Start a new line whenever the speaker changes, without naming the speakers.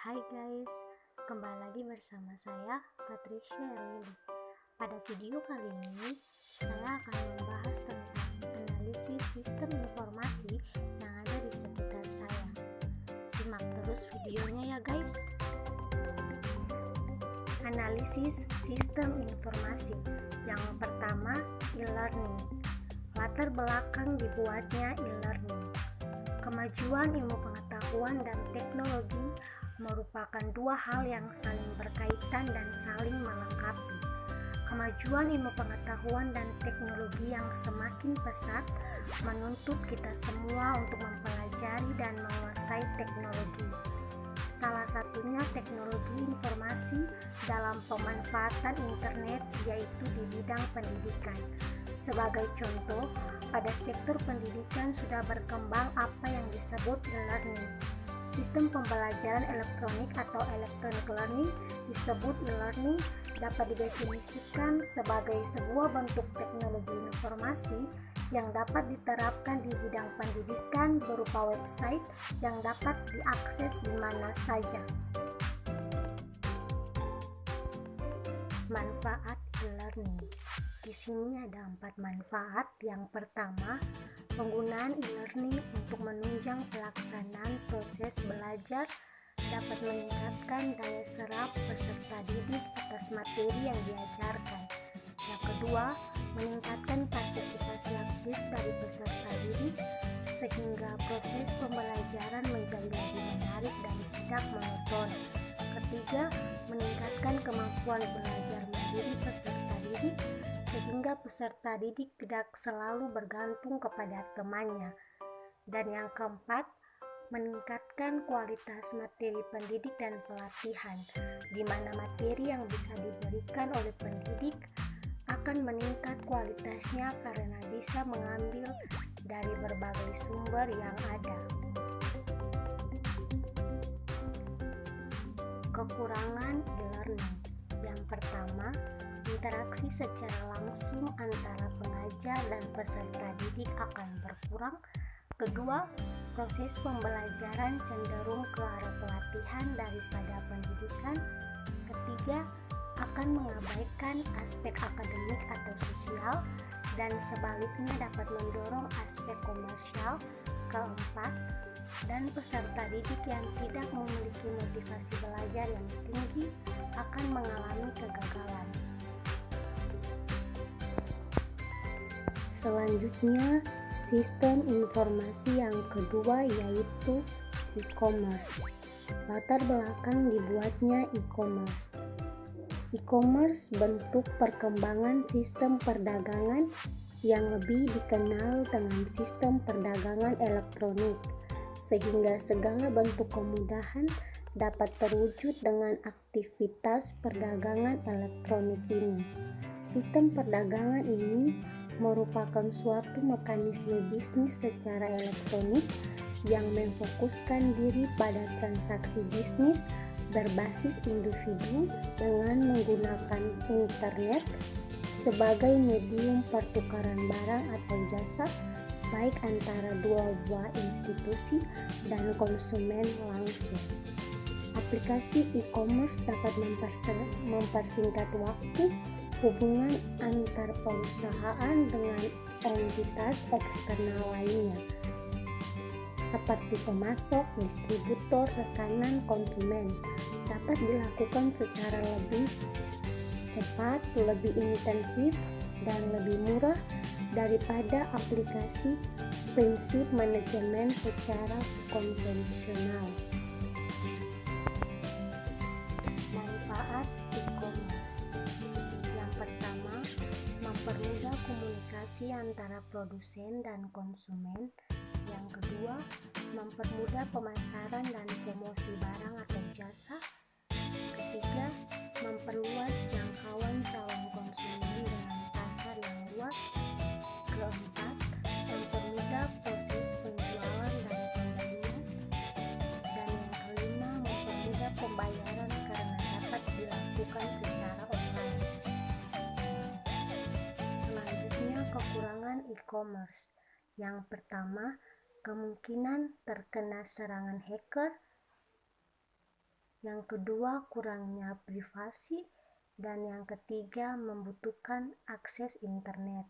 Hai guys, kembali lagi bersama saya Patricia Lili. Pada video kali ini, saya akan membahas tentang analisis sistem informasi yang ada di sekitar saya. Simak terus videonya ya guys. Analisis sistem informasi. Yang pertama, e-learning. Latar belakang dibuatnya e-learning. Kemajuan ilmu pengetahuan dan teknologi merupakan dua hal yang saling berkaitan dan saling melengkapi. Kemajuan ilmu pengetahuan dan teknologi yang semakin pesat menuntut kita semua untuk mempelajari dan menguasai teknologi. Salah satunya teknologi informasi dalam pemanfaatan internet, yaitu di bidang pendidikan. Sebagai contoh, pada sektor pendidikan sudah berkembang apa yang disebut e-learning. Sistem pembelajaran elektronik atau electronic learning disebut e-learning dapat didefinisikan sebagai sebuah bentuk teknologi informasi yang dapat diterapkan di bidang pendidikan berupa website yang dapat diakses di mana saja. Manfaat e-learning. Di sini ada 4 manfaat. Yang pertama, penggunaan e-learning untuk menunjang pelaksanaan proses belajar dapat meningkatkan daya serap peserta didik atas materi yang diajarkan. Yang kedua, meningkatkan partisipasi aktif dari peserta didik sehingga proses pembelajaran menjadi lebih menarik dan tidak monoton. Ketiga, meningkatkan kemampuan belajar mandiri peserta didik sehingga peserta didik tidak selalu bergantung kepada temannya. Dan yang keempat, meningkatkan kualitas materi pendidik dan pelatihan, di mana materi yang bisa diberikan oleh pendidik akan meningkat kualitasnya karena bisa mengambil dari berbagai sumber yang ada. Kekurangan e-learning. Yang pertama, interaksi secara langsung antara pengajar dan peserta didik akan berkurang. Kedua, proses pembelajaran cenderung ke arah pelatihan daripada pendidikan. Ketiga, akan mengabaikan aspek akademik atau sosial dan sebaliknya dapat mendorong aspek komersial. Keempat, dan peserta didik yang tidak memiliki motivasi belajar yang tinggi akan mengalami kegagalan. Selanjutnya, sistem informasi yang kedua yaitu e-commerce. Latar belakang dibuatnya e-commerce. E-commerce bentuk perkembangan sistem perdagangan yang lebih dikenal dengan sistem perdagangan elektronik, sehingga segala bentuk kemudahan dapat terwujud dengan aktivitas perdagangan elektronik ini. Sistem perdagangan ini merupakan suatu mekanisme bisnis secara elektronik yang memfokuskan diri pada transaksi bisnis berbasis individu dengan menggunakan internet sebagai medium pertukaran barang atau jasa baik antara dua buah institusi dan konsumen langsung. Aplikasi e-commerce dapat mempersingkat waktu hubungan antar perusahaan dengan entitas eksternal lainnya, seperti pemasok, distributor, rekanan, konsumen, dapat dilakukan secara lebih cepat, lebih intensif, dan lebih murah daripada aplikasi prinsip manajemen secara konvensional. Manfaat e-commerce. Yang pertama, mempermudah komunikasi antara produsen dan konsumen. Yang kedua, mempermudah pemasaran dan promosi barang atau jasa. Ketiga, memperluas jangkauan calon konsumen dengan pasar yang luas. Keempat, mempermudah proses penjualan dan pembelian. Dan yang kelima, mempermudah pembayaran karena dapat dilakukan secara online. Selanjutnya, kekurangan e-commerce. Yang pertama, kemungkinan terkena serangan hacker. yang kedua kurangnya privasi, dan yang ketiga membutuhkan akses internet.